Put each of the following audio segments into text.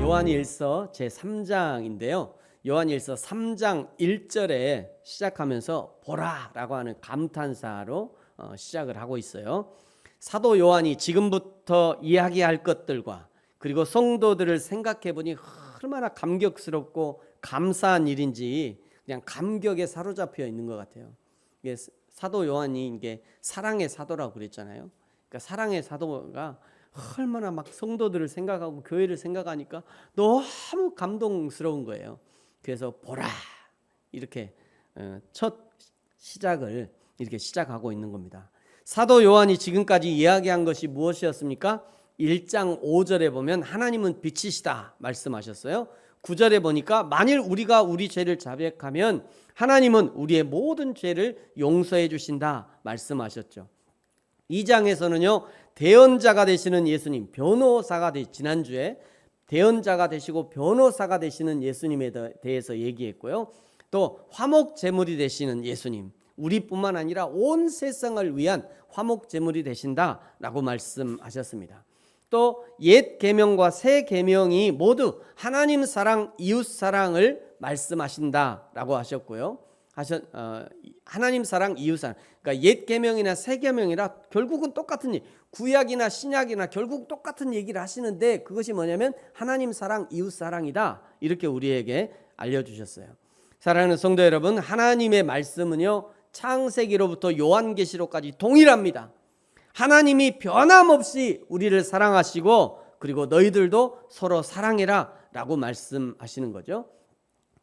요한일서 제3장인데요. 요한일서 3장 1절에 시작하면서 보라라고 하는 감탄사로 시작을 하고 있어요. 사도 요한이 지금부터 이야기할 것들과 그리고 성도들을 생각해 보니 얼마나 감격스럽고 감사한 일인지 그냥 감격에 사로잡혀 있는 것 같아요. 이게 사도 요한이 이게 사랑의 사도라고 그랬잖아요. 그러니까 사랑의 사도가 얼마나 막 성도들을 생각하고 교회를 생각하니까 너무 감동스러운 거예요. 그래서 보라 이렇게 첫 시작을 이렇게 시작하고 있는 겁니다. 사도 요한이 지금까지 이야기한 것이 무엇이었습니까? 1장 5절에 보면 하나님은 빛이시다 말씀하셨어요. 9절에 보니까 만일 우리가 우리 죄를 자백하면 하나님은 우리의 모든 죄를 용서해 주신다 말씀하셨죠. 2장에서는요 대언자가 되시는 예수님, 변호사가 지난주에 대언자가 되시고 변호사가 되시는 예수님에 대해서 얘기했고요. 또 화목 제물이 되시는 예수님, 우리뿐만 아니라 온 세상을 위한 화목 제물이 되신다라고 말씀하셨습니다. 또 옛 계명과 새 계명이 모두 하나님 사랑, 이웃 사랑을 말씀하신다라고 하셨고요. 하나님 사랑, 이웃 사랑. 그러니까 옛 계명이나 새 계명이라 결국은 똑같은 일. 구약이나 신약이나 결국 똑같은 얘기를 하시는데 그것이 뭐냐면 하나님 사랑, 이웃 사랑이다. 이렇게 우리에게 알려주셨어요. 사랑하는 성도 여러분, 하나님의 말씀은요 창세기로부터 요한계시록까지 동일합니다. 하나님이 변함없이 우리를 사랑하시고 그리고 너희들도 서로 사랑해라 라고 말씀하시는 거죠.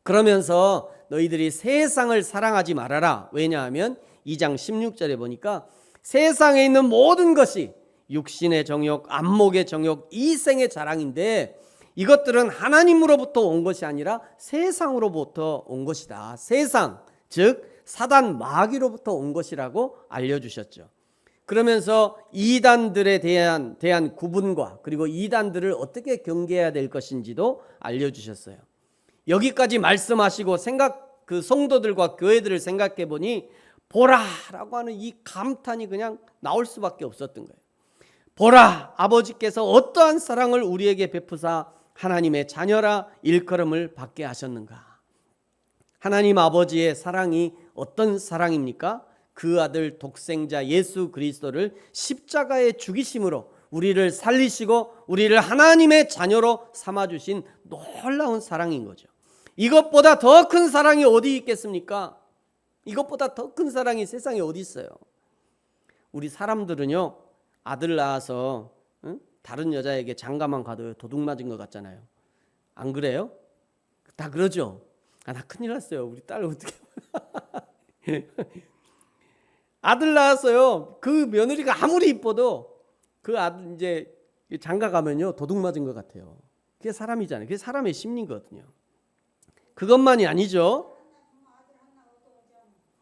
그러면서 너희들이 세상을 사랑하지 말아라. 왜냐하면 2장 16절에 보니까 세상에 있는 모든 것이 육신의 정욕, 안목의 정욕, 이생의 자랑인데 이것들은 하나님으로부터 온 것이 아니라 세상으로부터 온 것이다. 세상, 즉 사단 마귀로부터 온 것이라고 알려주셨죠. 그러면서 이단들에 대한 구분과 그리고 이단들을 어떻게 경계해야 될 것인지도 알려주셨어요. 여기까지 말씀하시고 그 성도들과 교회들을 생각해 보니 보라라고 하는 이 감탄이 그냥 나올 수밖에 없었던 거예요. 보라, 아버지께서 어떠한 사랑을 우리에게 베푸사 하나님의 자녀라 일컬음을 받게 하셨는가. 하나님 아버지의 사랑이 어떤 사랑입니까? 그 아들 독생자 예수 그리스도를 십자가에 죽이심으로 우리를 살리시고 우리를 하나님의 자녀로 삼아주신 놀라운 사랑인 거죠. 이것보다 더 큰 사랑이 어디 있겠습니까? 이것보다 더 큰 사랑이 세상에 어디 있어요? 우리 사람들은요 아들 낳아서 다른 여자에게 장가만 가도 도둑 맞은 것 같잖아요. 안 그래요? 다 그러죠. 나 큰일 났어요. 우리 딸 어떻게 아들 낳았어요. 그 며느리가 아무리 이뻐도 그 아들 이제 장가 가면요 도둑 맞은 것 같아요. 그게 사람이잖아요. 그게 사람의 심리거든요. 그것만이 아니죠.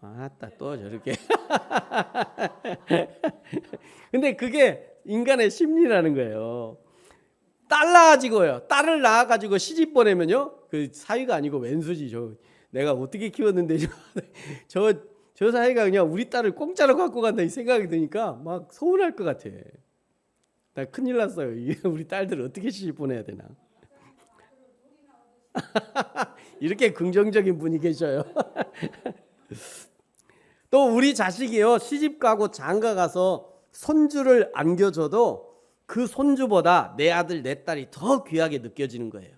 아따 또 저렇게. 근데 그게 인간의 심리라는 거예요. 딸을 낳아가지고 시집 보내면요 그 사위가 아니고 왼수지. 내가 어떻게 키웠는데 저 사위가 그냥 우리 딸을 공짜로 갖고 간다 이 생각이 드니까 막 서운할 것 같아. 나 큰일 났어요. 우리 딸들 어떻게 시집 보내야 되나. 이렇게 긍정적인 분이 계셔요. 또 우리 자식이요 시집 가고 장가 가서 손주를 안겨줘도 그 손주보다 내 아들 내 딸이 더 귀하게 느껴지는 거예요.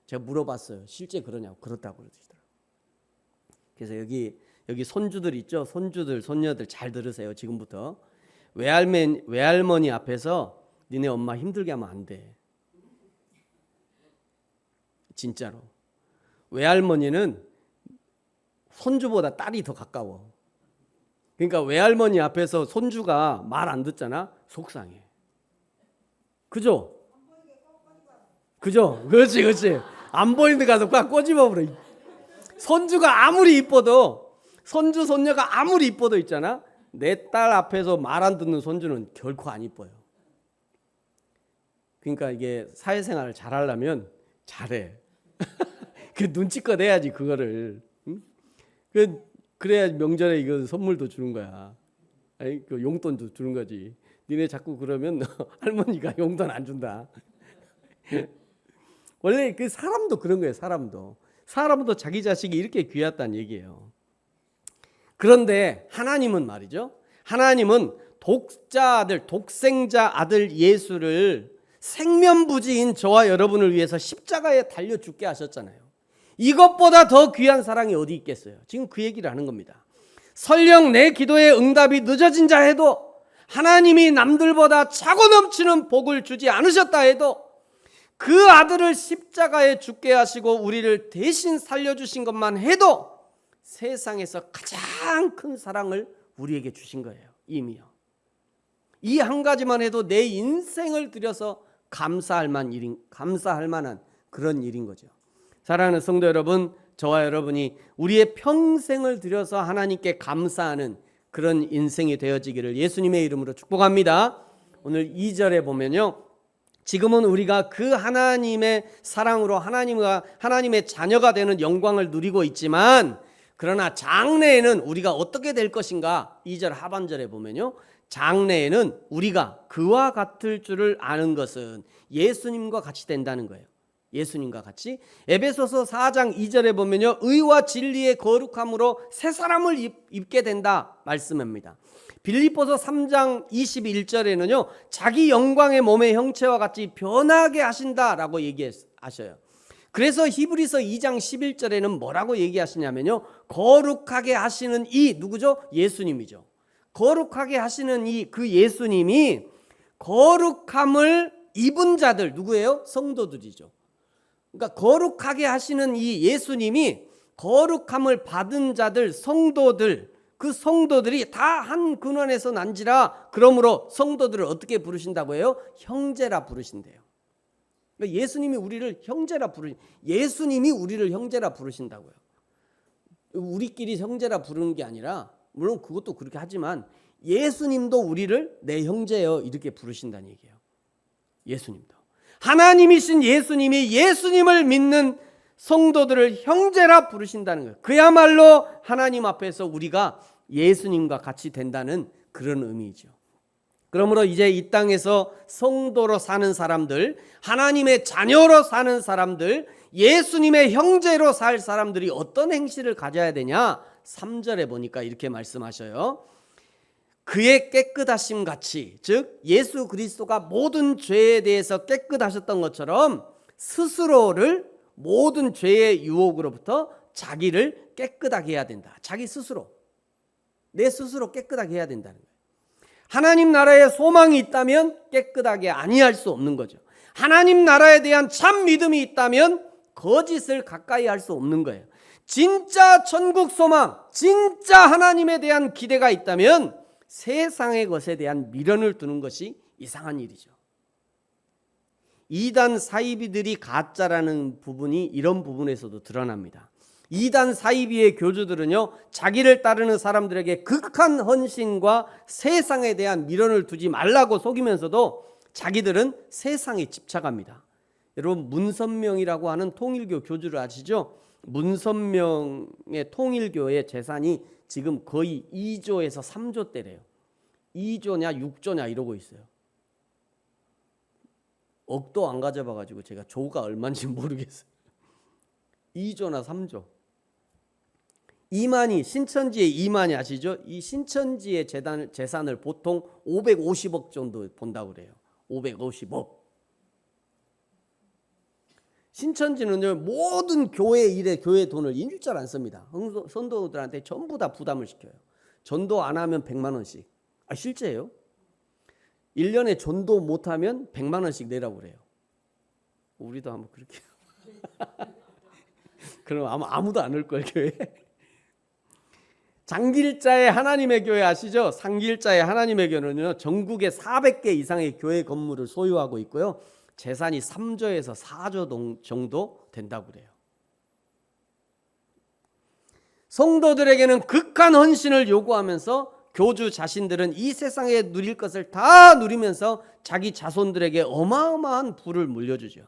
제가 물어봤어요. 실제 그러냐고. 그렇다고 그러시더라고요. 그래서 여기 손주들 있죠. 손주들 손녀들 잘 들으세요. 지금부터 외할머니 앞에서 니네 엄마 힘들게 하면 안 돼. 진짜로. 외할머니는 손주보다 딸이 더 가까워. 그러니까 외할머니 앞에서 손주가 말 안 듣잖아. 속상해. 그죠? 그렇지. 안 보이는 데 가서 꽉 꼬집어 버려. 손주가 아무리 이뻐도 손주 손녀가 아무리 이뻐도 있잖아. 내 딸 앞에서 말 안 듣는 손주는 결코 안 이뻐요. 그러니까 이게 사회생활을 잘하려면 잘해. 그 눈치껏 해야지 그거를. 응? 그래야 명절에 이거 선물도 주는 거야. 아니, 그 용돈도 주는 거지. 니네 자꾸 그러면 할머니가 용돈 안 준다. 원래 그 사람도 그런 거예요. 사람도 자기 자식이 이렇게 귀하다는 얘기예요. 그런데 하나님은 말이죠. 하나님은 독생자 아들 예수를 생면부지인 저와 여러분을 위해서 십자가에 달려 죽게 하셨잖아요. 이것보다 더 귀한 사랑이 어디 있겠어요? 지금 그 얘기를 하는 겁니다. 설령 내 기도의 응답이 늦어진 자 해도, 하나님이 남들보다 차고 넘치는 복을 주지 않으셨다 해도, 그 아들을 십자가에 죽게 하시고 우리를 대신 살려주신 것만 해도 세상에서 가장 큰 사랑을 우리에게 주신 거예요. 이미요. 이 한 가지만 해도 내 인생을 들여서 감사할 만한 그런 일인 거죠. 사랑하는 성도 여러분, 저와 여러분이 우리의 평생을 들여서 하나님께 감사하는 그런 인생이 되어지기를 예수님의 이름으로 축복합니다. 오늘 2절에 보면요, 지금은 우리가 그 하나님의 사랑으로 하나님의 자녀가 되는 영광을 누리고 있지만, 그러나 장래에는 우리가 어떻게 될 것인가? 2절 하반절에 보면요, 장래에는 우리가 그와 같을 줄을 아는 것은 예수님과 같이 된다는 거예요. 예수님과 같이. 에베소서 4장 2절에 보면요, 의와 진리의 거룩함으로 새 사람을 입게 된다 말씀합니다. 빌립보서 3장 21절에는요, 자기 영광의 몸의 형체와 같이 변하게 하신다라고 얘기하셔요. 그래서 히브리서 2장 11절에는 뭐라고 얘기하시냐면요, 거룩하게 하시는 이 누구죠? 예수님이죠. 거룩하게 하시는 그 예수님이 거룩함을 입은 자들 누구예요? 성도들이죠. 그러니까 거룩하게 하시는 이 예수님이 거룩함을 받은 자들, 성도들, 그 성도들이 다 한 근원에서 난지라, 그러므로 성도들을 어떻게 부르신다고 해요? 형제라 부르신대요. 그러니까 예수님이 우리를 형제라 부르신다고요. 우리끼리 형제라 부르는 게 아니라, 물론 그것도 그렇게 하지만 예수님도 우리를 내 형제여 이렇게 부르신다는 얘기예요. 예수님도. 하나님이신 예수님이 예수님을 믿는 성도들을 형제라 부르신다는 거예요. 그야말로 하나님 앞에서 우리가 예수님과 같이 된다는 그런 의미죠. 그러므로 이제 이 땅에서 성도로 사는 사람들, 하나님의 자녀로 사는 사람들, 예수님의 형제로 살 사람들이 어떤 행실을 가져야 되냐? 3절에 보니까 이렇게 말씀하셔요. 그의 깨끗하심 같이, 즉 예수 그리스도가 모든 죄에 대해서 깨끗하셨던 것처럼 스스로를 모든 죄의 유혹으로부터 자기를 깨끗하게 해야 된다. 자기 스스로, 내 스스로 깨끗하게 해야 된다는 거예요. 하나님 나라에 소망이 있다면 깨끗하게 아니할 수 없는 거죠. 하나님 나라에 대한 참 믿음이 있다면 거짓을 가까이 할 수 없는 거예요. 진짜 천국 소망, 진짜 하나님에 대한 기대가 있다면 세상의 것에 대한 미련을 두는 것이 이상한 일이죠. 이단 사이비들이 가짜라는 부분이 이런 부분에서도 드러납니다. 이단 사이비의 교주들은요, 자기를 따르는 사람들에게 극한 헌신과 세상에 대한 미련을 두지 말라고 속이면서도 자기들은 세상에 집착합니다. 여러분, 문선명이라고 하는 통일교 교주를 아시죠? 문선명의 통일교의 재산이 지금 거의 2조에서 3조대래요. 2조냐 6조냐 이러고 있어요. 억도 안 가져봐가지고 제가 조가 얼마인지 모르겠어요. 2조나 3조. 이만희, 신천지의 이만희 아시죠? 이 신천지의 재산을 보통 550억 정도 본다고 그래요. 550억. 신천지는요, 모든 교회 일에 교회 돈을 일절 안 씁니다. 성도들한테 전부 다 부담을 시켜요. 전도 안 하면 100만 원씩. 실제예요. 1년에 전도 못하면 100만 원씩 내라고 그래요. 우리도 한번 그렇게 그럼 아무도 안 올 걸, 교회. 장길자의 하나님의 교회 아시죠? 상길자의 하나님의 교회는요, 전국에 400개 이상의 교회 건물을 소유하고 있고요, 재산이 3조에서 4조 정도 된다고 그래요. 성도들에게는 극한 헌신을 요구하면서 교주 자신들은 이 세상에 누릴 것을 다 누리면서 자기 자손들에게 어마어마한 부를 물려주죠.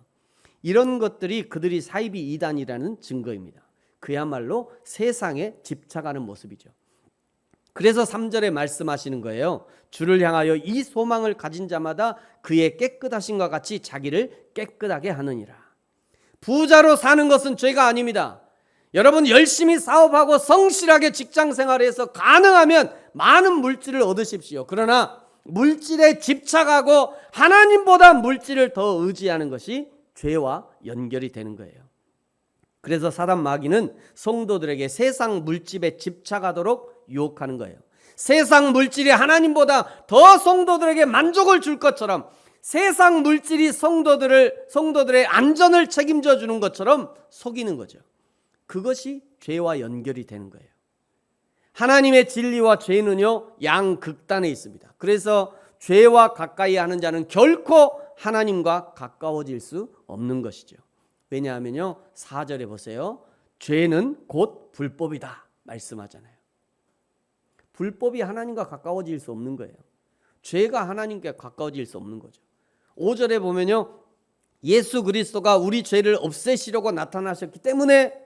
이런 것들이 그들이 사이비 이단이라는 증거입니다. 그야말로 세상에 집착하는 모습이죠. 그래서 3절에 말씀하시는 거예요. 주를 향하여 이 소망을 가진 자마다 그의 깨끗하심과 같이 자기를 깨끗하게 하느니라. 부자로 사는 것은 죄가 아닙니다. 여러분 열심히 사업하고 성실하게 직장 생활해서 가능하면 많은 물질을 얻으십시오. 그러나 물질에 집착하고 하나님보다 물질을 더 의지하는 것이 죄와 연결이 되는 거예요. 그래서 사단 마귀는 성도들에게 세상 물질에 집착하도록 유혹하는 거예요. 세상 물질이 하나님보다 더 성도들에게 만족을 줄 것처럼, 세상 물질이 성도들의 안전을 책임져 주는 것처럼 속이는 거죠. 그것이 죄와 연결이 되는 거예요. 하나님의 진리와 죄는요, 양극단에 있습니다. 그래서 죄와 가까이 하는 자는 결코 하나님과 가까워질 수 없는 것이죠. 왜냐하면요, 4절에 보세요. 죄는 곧 불법이다 말씀하잖아요. 불법이 하나님과 가까워질 수 없는 거예요. 죄가 하나님께 가까워질 수 없는 거죠. 5절에 보면요, 예수 그리스도가 우리 죄를 없애시려고 나타나셨기 때문에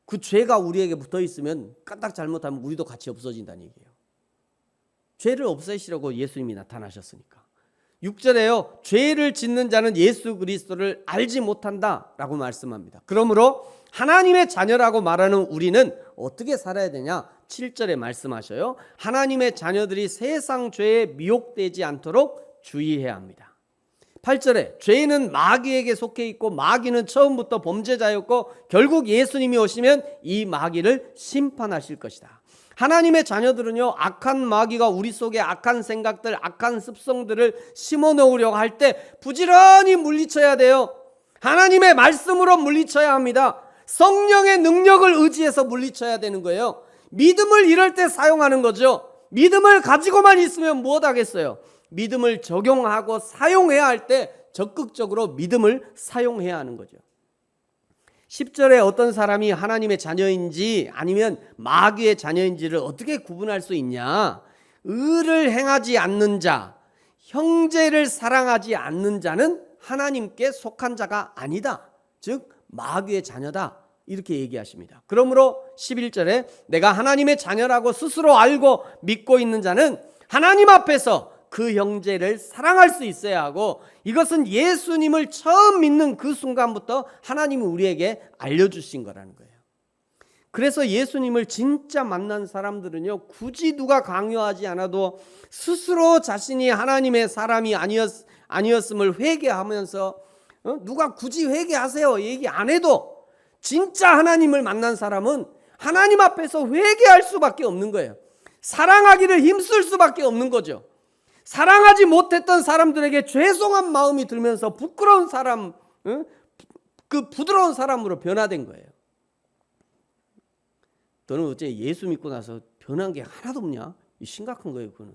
그 죄가 우리에게 붙어 있으면 까딱 잘못하면 우리도 같이 없어진다는 얘기예요. 죄를 없애시려고 예수님이 나타나셨으니까. 6절에요. 죄를 짓는 자는 예수 그리스도를 알지 못한다라고 말씀합니다. 그러므로 하나님의 자녀라고 말하는 우리는 어떻게 살아야 되냐? 7절에 말씀하셔요. 하나님의 자녀들이 세상 죄에 미혹되지 않도록 주의해야 합니다. 8절에 죄는 마귀에게 속해 있고 마귀는 처음부터 범죄자였고 결국 예수님이 오시면 이 마귀를 심판하실 것이다. 하나님의 자녀들은요, 악한 마귀가 우리 속에 악한 생각들, 악한 습성들을 심어놓으려고 할 때 부지런히 물리쳐야 돼요. 하나님의 말씀으로 물리쳐야 합니다. 성령의 능력을 의지해서 물리쳐야 되는 거예요. 믿음을 이럴 때 사용하는 거죠. 믿음을 가지고만 있으면 무엇 하겠어요? 믿음을 적용하고 사용해야 할 때 적극적으로 믿음을 사용해야 하는 거죠. 10절에 어떤 사람이 하나님의 자녀인지 아니면 마귀의 자녀인지를 어떻게 구분할 수 있냐? 의를 행하지 않는 자, 형제를 사랑하지 않는 자는 하나님께 속한 자가 아니다. 즉 마귀의 자녀다. 이렇게 얘기하십니다. 그러므로 11절에 내가 하나님의 자녀라고 스스로 알고 믿고 있는 자는 하나님 앞에서 그 형제를 사랑할 수 있어야 하고, 이것은 예수님을 처음 믿는 그 순간부터 하나님이 우리에게 알려주신 거라는 거예요. 그래서 예수님을 진짜 만난 사람들은요, 굳이 누가 강요하지 않아도 스스로 자신이 하나님의 사람이 아니었음을 회개하면서, 누가 굳이 회개하세요 얘기 안 해도 진짜 하나님을 만난 사람은 하나님 앞에서 회개할 수밖에 없는 거예요. 사랑하기를 힘쓸 수밖에 없는 거죠. 사랑하지 못했던 사람들에게 죄송한 마음이 들면서 부끄러운 사람, 그 부드러운 사람으로 변화된 거예요. 너는 어째 예수 믿고 나서 변한 게 하나도 없냐? 심각한 거예요. 그거는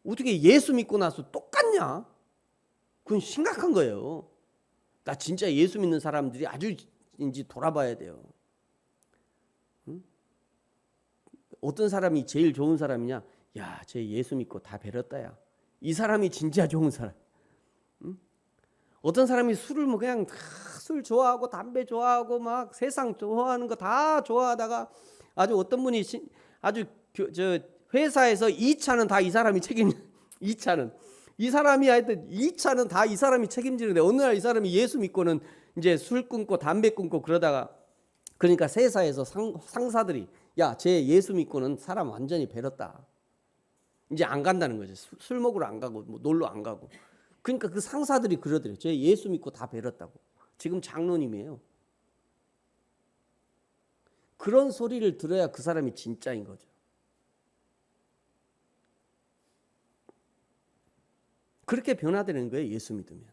어떻게 예수 믿고 나서 똑같냐? 그건 심각한 거예요. 나 진짜 예수 믿는 사람들이 아주인지 돌아봐야 돼요. 어떤 사람이 제일 좋은 사람이냐? 야, 쟤 예수 믿고 다 베렸다야. 이 사람이 진짜 좋은 사람. 어떤 사람이 술을 뭐 그냥 다 술 좋아하고 담배 좋아하고 막 세상 좋아하는 거 다 좋아하다가 아주 어떤 분이 아주 저 회사에서 2차는 다 이 사람이 2차는 이 사람이 하여튼 2차는 다 이 사람이 책임지는데 어느 날 이 사람이 예수 믿고는 이제 술 끊고 담배 끊고 그러다가, 그러니까 회사에서 상사들이 야, 쟤 예수 믿고는 사람 완전히 베렸다. 이제 안 간다는 거죠. 술 먹으러 안 가고 뭐 놀러 안 가고. 그러니까 그 상사들이 그러더래요. 쟤 예수 믿고 다 베렸다고. 지금 장로님이에요. 그런 소리를 들어야 그 사람이 진짜인 거죠. 그렇게 변화되는 거예요, 예수 믿으면.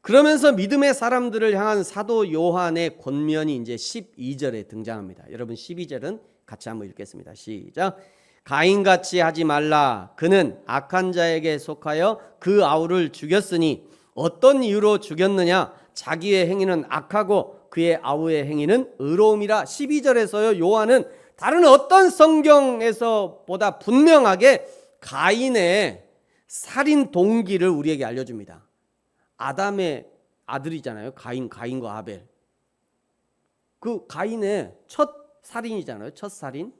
그러면서 믿음의 사람들을 향한 사도 요한의 권면이 이제 12절에 등장합니다. 여러분 12절은 같이 한번 읽겠습니다. 시작. 가인같이 하지 말라. 그는 악한 자에게 속하여 그 아우를 죽였으니 어떤 이유로 죽였느냐? 자기의 행위는 악하고 그의 아우의 행위는 의로움이라. 12절에서요, 요한은 다른 어떤 성경에서 보다 분명하게 가인의 살인 동기를 우리에게 알려줍니다. 아담의 아들이잖아요. 가인과 아벨. 그 가인의 첫 살인이잖아요. 첫 살인.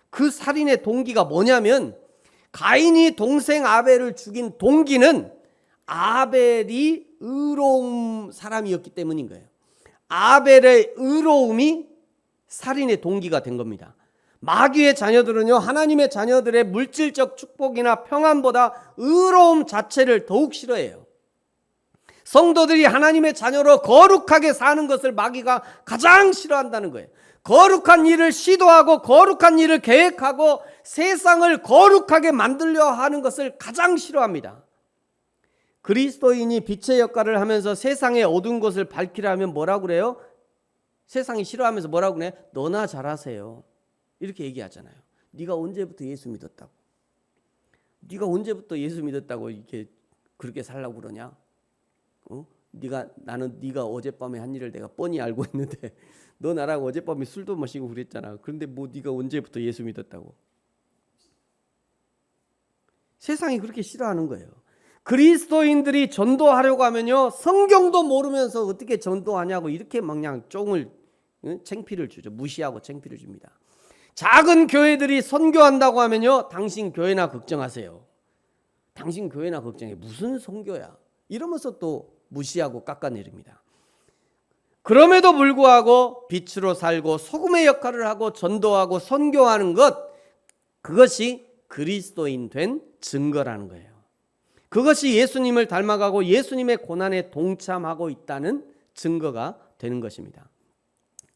그 살인의 동기가 뭐냐면 가인이 동생 아벨을 죽인 동기는 아벨이 의로운 사람이었기 때문인 거예요. 아벨의 의로움이 살인의 동기가 된 겁니다. 마귀의 자녀들은요, 하나님의 자녀들의 물질적 축복이나 평안보다 의로움 자체를 더욱 싫어해요. 성도들이 하나님의 자녀로 거룩하게 사는 것을 마귀가 가장 싫어한다는 거예요. 거룩한 일을 시도하고 거룩한 일을 계획하고 세상을 거룩하게 만들려 하는 것을 가장 싫어합니다. 그리스도인이 빛의 역할을 하면서 세상의 어두운 것을 밝히려 하면 뭐라고 그래요? 세상이 싫어하면서 뭐라고 그래? 너나 잘하세요. 이렇게 얘기하잖아요. 네가 언제부터 예수 믿었다고? 네가 언제부터 예수 믿었다고 이렇게 그렇게 살라고 그러냐? 나는 네가 어젯밤에 한 일을 내가 뻔히 알고 있는데 너 나랑 어젯밤에 술도 마시고 그랬잖아. 그런데 뭐 네가 언제부터 예수 믿었다고? 세상이 그렇게 싫어하는 거예요. 그리스도인들이 전도하려고 하면요, 성경도 모르면서 어떻게 전도하냐고 이렇게 막 그냥 쫑을 창피를 주죠. 무시하고 창피를 줍니다. 작은 교회들이 선교한다고 하면요, 당신 교회나 걱정하세요. 당신 교회나 걱정해. 무슨 선교야? 이러면서 또 무시하고 깎아내립니다. 그럼에도 불구하고 빛으로 살고 소금의 역할을 하고 전도하고 선교하는 것, 그것이 그리스도인 된 증거라는 거예요. 그것이 예수님을 닮아가고 예수님의 고난에 동참하고 있다는 증거가 되는 것입니다.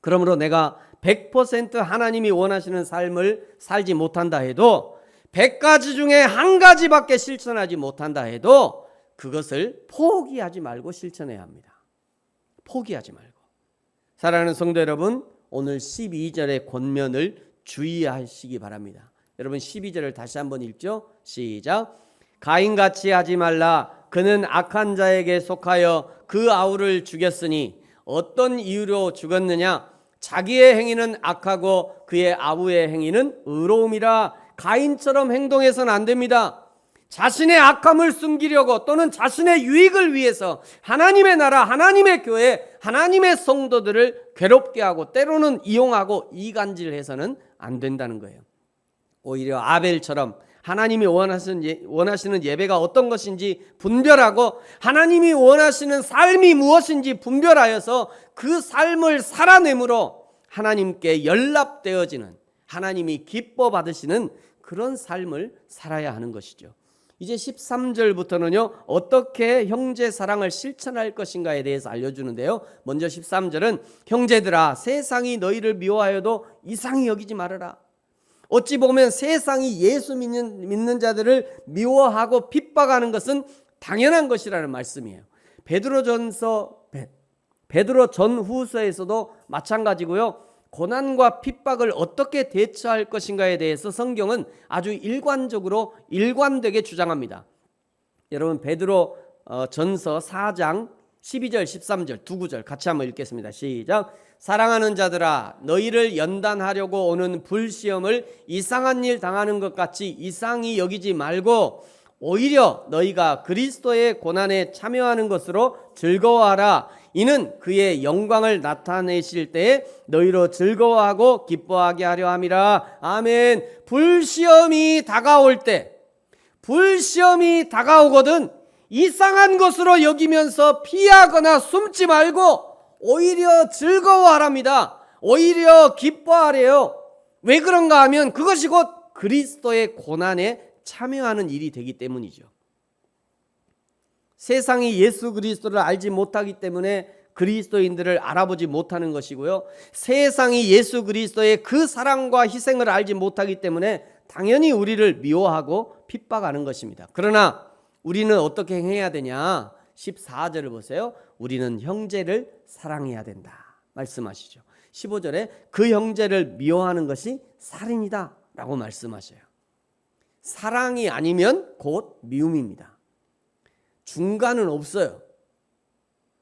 그러므로 내가 100% 하나님이 원하시는 삶을 살지 못한다 해도 100가지 중에 한 가지밖에 실천하지 못한다 해도 그것을 포기하지 말고 실천해야 합니다. 포기하지 말고. 사랑하는 성도 여러분, 오늘 12절의 권면을 주의하시기 바랍니다. 여러분 12절을 다시 한번 읽죠. 시작. 가인같이 하지 말라. 그는 악한 자에게 속하여 그 아우를 죽였으니 어떤 이유로 죽었느냐? 자기의 행위는 악하고 그의 아우의 행위는 의로움이라. 가인처럼 행동해서는 안 됩니다. 자신의 악함을 숨기려고 또는 자신의 유익을 위해서 하나님의 나라, 하나님의 교회, 하나님의 성도들을 괴롭게 하고 때로는 이용하고 이간질해서는 안 된다는 거예요. 오히려 아벨처럼 하나님이 원하시는 예배가 어떤 것인지 분별하고 하나님이 원하시는 삶이 무엇인지 분별하여서 그 삶을 살아내므로 하나님께 연락되어지는, 하나님이 기뻐 받으시는 그런 삶을 살아야 하는 것이죠. 이제 13절부터는요, 어떻게 형제 사랑을 실천할 것인가에 대해서 알려주는데요. 먼저 13절은 형제들아, 세상이 너희를 미워하여도 이상히 여기지 말아라. 어찌 보면 세상이 예수 믿는 자들을 미워하고 핍박하는 것은 당연한 것이라는 말씀이에요. 베드로 전후서에서도 마찬가지고요. 고난과 핍박을 어떻게 대처할 것인가에 대해서 성경은 아주 일관되게 주장합니다. 여러분 베드로 전서 4장 12절 13절 두 구절 같이 한번 읽겠습니다. 시작. 사랑하는 자들아, 너희를 연단하려고 오는 불시험을 이상한 일 당하는 것 같이 이상히 여기지 말고 오히려 너희가 그리스도의 고난에 참여하는 것으로 즐거워하라. 이는 그의 영광을 나타내실 때에 너희로 즐거워하고 기뻐하게 하려 함이라. 아멘. 불시험이 다가오거든 이상한 것으로 여기면서 피하거나 숨지 말고 오히려 즐거워하랍니다. 오히려 기뻐하래요. 왜 그런가 하면 그것이 곧 그리스도의 고난에 참여하는 일이 되기 때문이죠. 세상이 예수 그리스도를 알지 못하기 때문에 그리스도인들을 알아보지 못하는 것이고요. 세상이 예수 그리스도의 그 사랑과 희생을 알지 못하기 때문에 당연히 우리를 미워하고 핍박하는 것입니다. 그러나 우리는 어떻게 해야 되냐? 14절을 보세요. 우리는 형제를 사랑해야 된다 말씀하시죠. 15절에 그 형제를 미워하는 것이 살인이다 라고 말씀하셔요. 사랑이 아니면 곧 미움입니다. 중간은 없어요.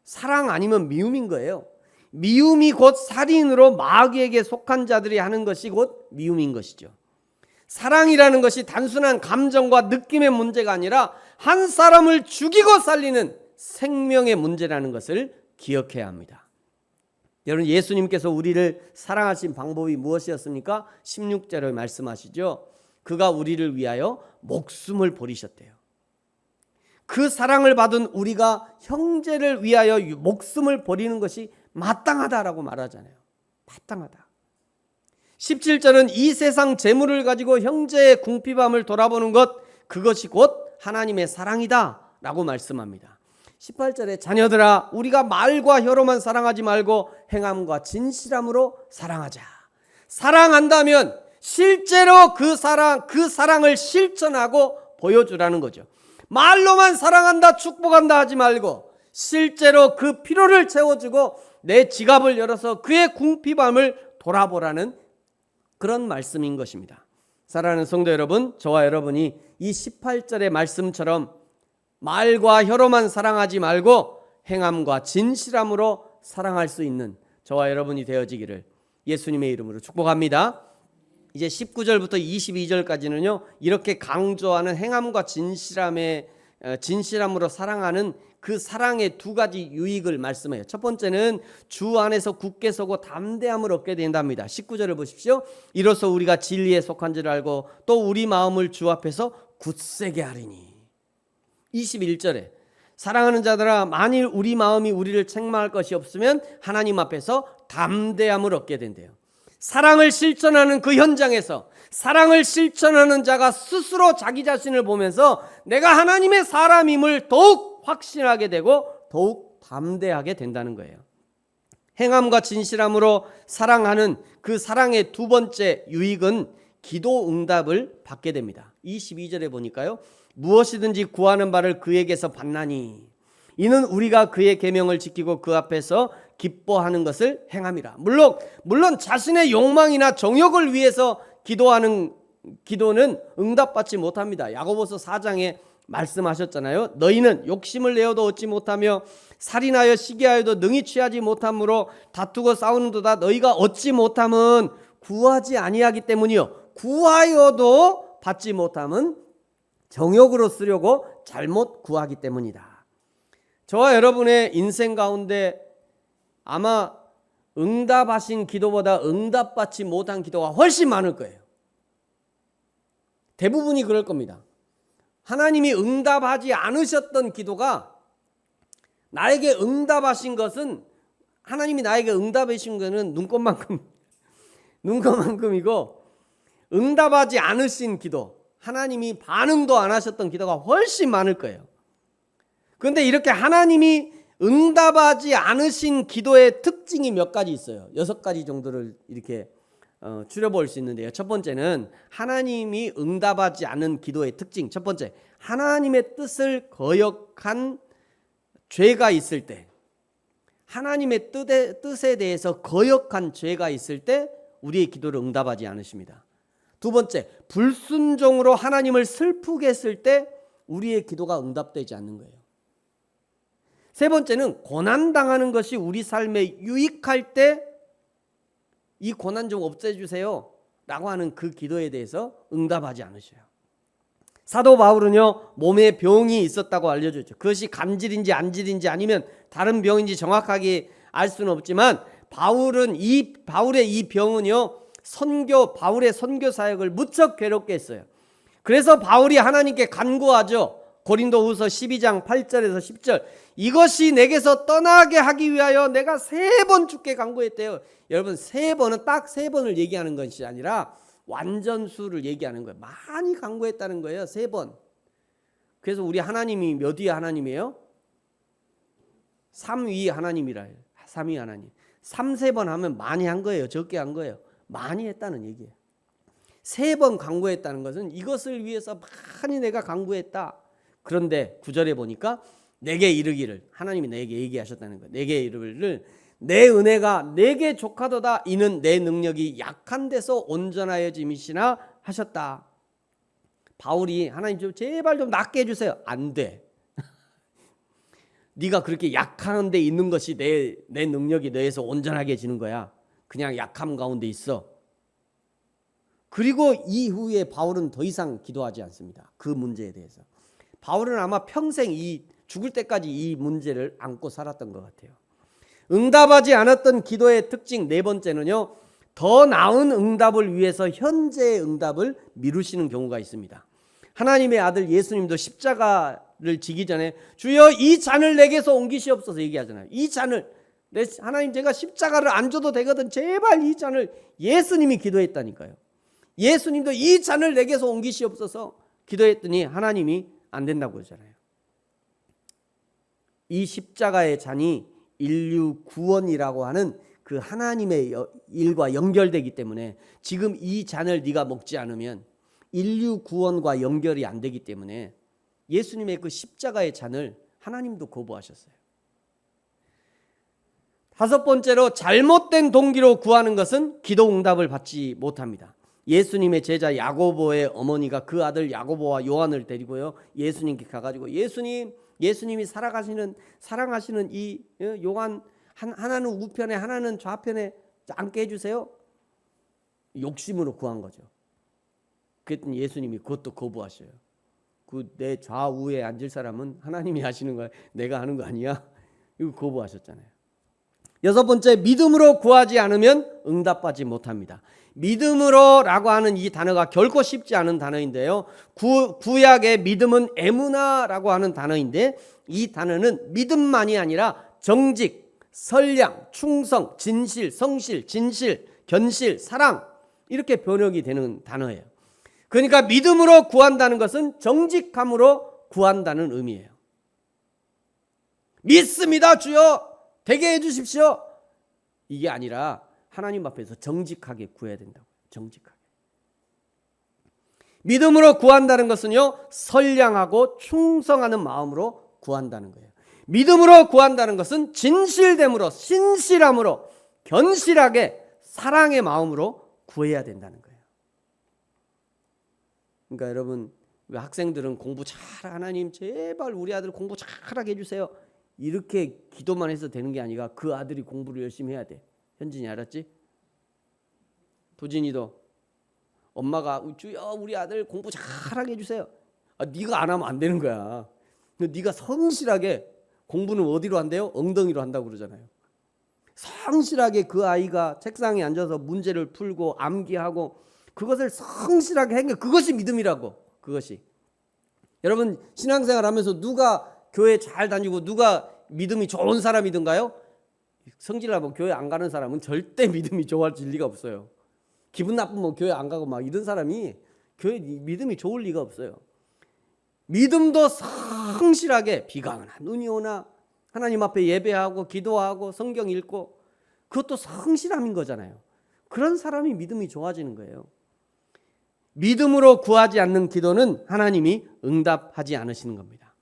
사랑 아니면 미움인 거예요. 미움이 곧 살인으로 마귀에게 속한 자들이 하는 것이 곧 미움인 것이죠. 사랑이라는 것이 단순한 감정과 느낌의 문제가 아니라 한 사람을 죽이고 살리는 생명의 문제라는 것을 기억해야 합니다. 여러분, 예수님께서 우리를 사랑하신 방법이 무엇이었습니까? 16절에 말씀하시죠. 그가 우리를 위하여 목숨을 버리셨대요. 그 사랑을 받은 우리가 형제를 위하여 목숨을 버리는 것이 마땅하다라고 말하잖아요. 마땅하다. 17절은 이 세상 재물을 가지고 형제의 궁핍함을 돌아보는 것, 그것이 곧 하나님의 사랑이다 라고 말씀합니다. 18절에 자녀들아, 우리가 말과 혀로만 사랑하지 말고 행함과 진실함으로 사랑하자. 사랑한다면 실제로 그 사랑을 실천하고 보여주라는 거죠. 말로만 사랑한다, 축복한다 하지 말고 실제로 그 필요를 채워주고 내 지갑을 열어서 그의 궁핍함을 돌아보라는 그런 말씀인 것입니다. 사랑하는 성도 여러분, 저와 여러분이 이 18절의 말씀처럼 말과 혀로만 사랑하지 말고 행함과 진실함으로 사랑할 수 있는 저와 여러분이 되어지기를 예수님의 이름으로 축복합니다. 이제 19절부터 22절까지는요, 이렇게 강조하는 행함과 진실함으로 사랑하는 그 사랑의 두 가지 유익을 말씀해요. 첫 번째는 주 안에서 굳게 서고 담대함을 얻게 된답니다. 19절을 보십시오. 이로써 우리가 진리에 속한 줄 알고 또 우리 마음을 주 앞에서 굳세게 하리니. 21절에 사랑하는 자들아, 만일 우리 마음이 우리를 책망할 것이 없으면 하나님 앞에서 담대함을 얻게 된대요. 사랑을 실천하는 그 현장에서 사랑을 실천하는 자가 스스로 자기 자신을 보면서 내가 하나님의 사람임을 더욱 확신하게 되고 더욱 담대하게 된다는 거예요. 행함과 진실함으로 사랑하는 그 사랑의 두 번째 유익은 기도 응답을 받게 됩니다. 22절에 보니까요, 무엇이든지 구하는 바를 그에게서 받나니 이는 우리가 그의 계명을 지키고 그 앞에서 기뻐하는 것을 행함이라. 물론 자신의 욕망이나 정욕을 위해서 기도하는 기도는 응답받지 못합니다. 야고보서 4장에 말씀하셨잖아요. 너희는 욕심을 내어도 얻지 못하며 살인하여 시기하여도 능히 취하지 못함으로 다투고 싸우는도다. 너희가 얻지 못함은 구하지 아니하기 때문이요, 구하여도 받지 못함은 정욕으로 쓰려고 잘못 구하기 때문이다. 저와 여러분의 인생 가운데 아마 응답하신 기도보다 응답받지 못한 기도가 훨씬 많을 거예요. 대부분이 그럴 겁니다. 하나님이 응답하지 않으셨던 기도가 나에게 응답하신 것은, 하나님이 나에게 응답해 주신 것은 눈곱만큼이고, 응답하지 않으신 기도, 하나님이 반응도 안 하셨던 기도가 훨씬 많을 거예요. 그런데 이렇게 하나님이 응답하지 않으신 기도의 특징이 몇 가지 있어요. 6가지 정도를 이렇게 줄여볼 수 있는데요. 첫 번째는 하나님이 응답하지 않은 기도의 특징. 첫 번째, 하나님의 뜻을 거역한 죄가 있을 때, 하나님의 뜻에 대해서 거역한 죄가 있을 때 우리의 기도를 응답하지 않으십니다. 두 번째, 불순종으로 하나님을 슬프게 했을 때 우리의 기도가 응답되지 않는 거예요. 세 번째는 고난당하는 것이 우리 삶에 유익할 때 이 고난 좀 없애주세요 라고 하는 그 기도에 대해서 응답하지 않으셔요. 사도 바울은요, 몸에 병이 있었다고 알려줬죠. 그것이 간질인지 안질인지 아니면 다른 병인지 정확하게 알 수는 없지만 바울의 이 병은요, 바울의 선교 사역을 무척 괴롭게 했어요. 그래서 바울이 하나님께 간구하죠. 고린도후서 12장 8절에서 10절. 이것이 내게서 떠나게 하기 위하여 내가 3번 주께 간구했대요. 여러분, 3번은 딱 3번을 얘기하는 것이 아니라 완전수를 얘기하는 거예요. 많이 간구했다는 거예요. 3번. 그래서 우리 하나님이 몇 위의 하나님이에요? 3위 하나님이라 해요. 3위 하나님. 3번 하면 많이 한 거예요? 적게 한 거예요? 많이 했다는 얘기예요. 3번 간구했다는 것은 이것을 위해서 많이 내가 간구했다. 그런데 9절에 보니까 내게 이르기를, 하나님이 내게 얘기하셨다는 거예요. 내게 이르기를 내 은혜가 내게 족하도다. 이는 내 능력이 약한 데서 온전하여짐이시나 하셨다. 바울이 하나님 좀 제발 좀 낫게 해주세요. 안 돼. 네가 그렇게 약한 데 있는 것이 내 능력이 너에서 온전하게 해지는 거야. 그냥 약함 가운데 있어. 그리고 이후에 바울은 더 이상 기도하지 않습니다. 그 문제에 대해서. 바울은 아마 평생 죽을 때까지 이 문제를 안고 살았던 것 같아요. 응답하지 않았던 기도의 특징 네 번째는요, 더 나은 응답을 위해서 현재의 응답을 미루시는 경우가 있습니다. 하나님의 아들 예수님도 십자가를 지기 전에 주여 이 잔을 내게서 옮기시옵소서 얘기하잖아요. 이 잔을, 하나님 제가 십자가를 안 줘도 되거든, 제발 이 잔을, 예수님이 기도했다니까요. 예수님도 이 잔을 내게서 옮기시옵소서 기도했더니 하나님이 안 된다고 그러잖아요. 이 십자가의 잔이 인류 구원이라고 하는 그 하나님의 일과 연결되기 때문에 지금 이 잔을 네가 먹지 않으면 인류 구원과 연결이 안 되기 때문에 예수님의 그 십자가의 잔을 하나님도 거부하셨어요. 다섯 번째로, 잘못된 동기로 구하는 것은 기도 응답을 받지 못합니다. 예수님의 제자 야고보의 어머니가 그 아들 야고보와 요한을 데리고요, 예수님께 가가지고 예수님이 사랑하시는 이 요한, 하나는 우편에 하나는 좌편에 앉게 해주세요. 욕심으로 구한 거죠. 그랬더니 예수님이 그것도 거부하셔요. 그 내 좌우에 앉을 사람은 하나님이 하시는 거야, 내가 하는 거 아니야? 이거 거부하셨잖아요. 여섯 번째, 믿음으로 구하지 않으면 응답받지 못합니다. 믿음으로라고 하는 이 단어가 결코 쉽지 않은 단어인데요, 구약의 믿음은 에무나라고 하는 단어인데, 이 단어는 믿음만이 아니라 정직, 선량, 충성, 진실, 성실, 진실, 견실, 사랑, 이렇게 번역이 되는 단어예요. 그러니까 믿음으로 구한다는 것은 정직함으로 구한다는 의미예요. 믿습니다 주여, 되게 해주십시오, 이게 아니라 하나님 앞에서 정직하게 구해야 된다고. 정직하게. 믿음으로 구한다는 것은요, 선량하고 충성하는 마음으로 구한다는 거예요. 믿음으로 구한다는 것은 진실됨으로, 신실함으로, 견실하게 사랑의 마음으로 구해야 된다는 거예요. 그러니까 여러분, 학생들은 공부 잘, 하나님 제발 우리 아들 공부 잘하게 해주세요, 이렇게 기도만 해서 되는 게 아니라 그 아들이 공부를 열심히 해야 돼. 현진이 알았지? 도진이도 엄마가 주여 우리 아들 공부 잘하게 해주세요. 네가 안 하면 안 되는 거야. 근데 네가 성실하게, 공부는 어디로 한대요? 엉덩이로 한다고 그러잖아요. 성실하게 그 아이가 책상에 앉아서 문제를 풀고 암기하고 그것을 성실하게 한 게, 그것이 믿음이라고. 그것이. 여러분, 신앙생활 하면서 누가 교회 잘 다니고 누가 믿음이 좋은 사람이든가요? 성질나면 교회 안 가는 사람은 절대 믿음이 좋아질 리가 없어요. 기분 나쁘면 교회 안 가고 막 이런 사람이 교회 믿음이 좋을 리가 없어요. 믿음도 성실하게, 비가 오나 눈이 오나 하나님 앞에 예배하고 기도하고 성경 읽고, 그것도 성실함인 거잖아요. 그런 사람이 믿음이 좋아지는 거예요. 믿음으로 구하지 않는 기도는 하나님이 응답하지 않으시는 겁니다.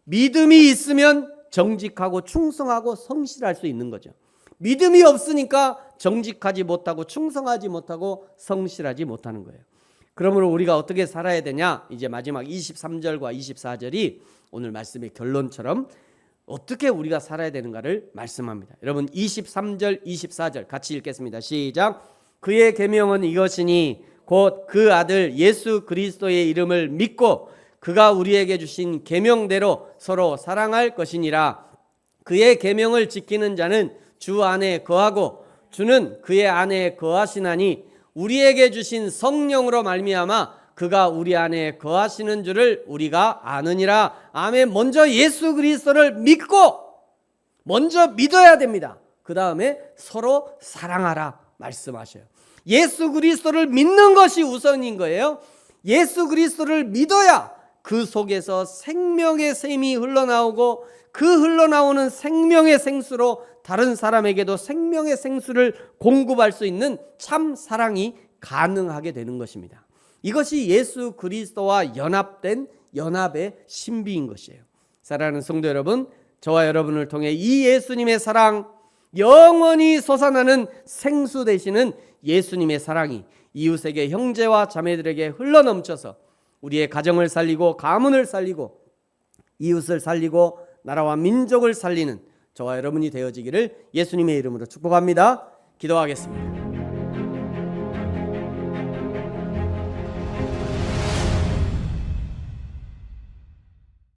믿음이 있으면 정직하고 충성하고 성실할 수 있는 거죠. 믿음이 없으니까 정직하지 못하고 충성하지 못하고 성실하지 못하는 거예요. 그러므로 우리가 어떻게 살아야 되냐? 이제 마지막 23절과 24절이 오늘 말씀의 결론처럼 어떻게 우리가 살아야 되는가를 말씀합니다. 여러분, 23절 24절 같이 읽겠습니다. 시작. 그의 계명은 이것이니 곧 그 아들 예수 그리스도의 이름을 믿고 그가 우리에게 주신 계명대로 서로 사랑할 것이니라. 그의 계명을 지키는 자는 주 안에 거하고 주는 그의 안에 거하시나니 우리에게 주신 성령으로 말미암아 그가 우리 안에 거하시는 줄을 우리가 아느니라. 아멘. 먼저 예수 그리스도를 믿고, 먼저 믿어야 됩니다. 그 다음에 서로 사랑하라 말씀하셔요. 예수 그리스도를 믿는 것이 우선인 거예요. 예수 그리스도를 믿어야 그 속에서 생명의 샘이 흘러나오고 그 흘러나오는 생명의 생수로 다른 사람에게도 생명의 생수를 공급할 수 있는 참 사랑이 가능하게 되는 것입니다. 이것이 예수 그리스도와 연합된 연합의 신비인 것이에요. 사랑하는 성도 여러분, 저와 여러분을 통해 이 예수님의 사랑, 영원히 솟아나는 생수 되시는 예수님의 사랑이 이웃에게, 형제와 자매들에게 흘러넘쳐서 우리의 가정을 살리고 가문을 살리고 이웃을 살리고 나라와 민족을 살리는 저와 여러분이 되어지기를 예수님의 이름으로 축복합니다. 기도하겠습니다.